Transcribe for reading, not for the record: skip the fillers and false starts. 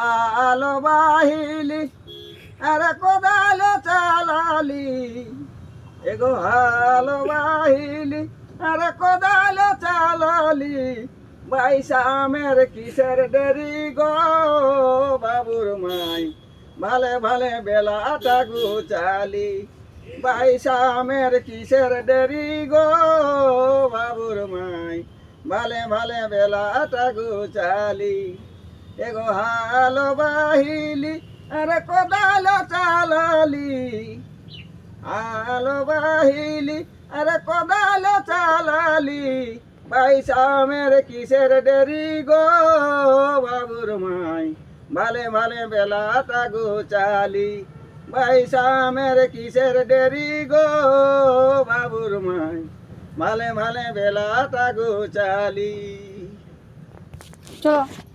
হালো বাহিলি আরে কোদাল চালালি এগো হালো বাহিলি আরে কোদাল চালালি বাইসামের কিসের দেরি গো বাবুর মাই ভালে ভালে বেলাটা গুচালি বাইসামের কিসের দেরি গো বাবুর মাই ভালে ভালে বেলাটা গুচালি এগো হালো বাহিলি আরে কোদাল চালালি হালো বাহিলি আরে কোদাল চালালি বাইসামের কিসের দেরি গো বাবুর মাই ভালে ভালে বেলাটা গুচালি বাইসামের কিসের দেরি গো বাবুর মাই ভালে ভালে বেলাটা গুচালি চলো।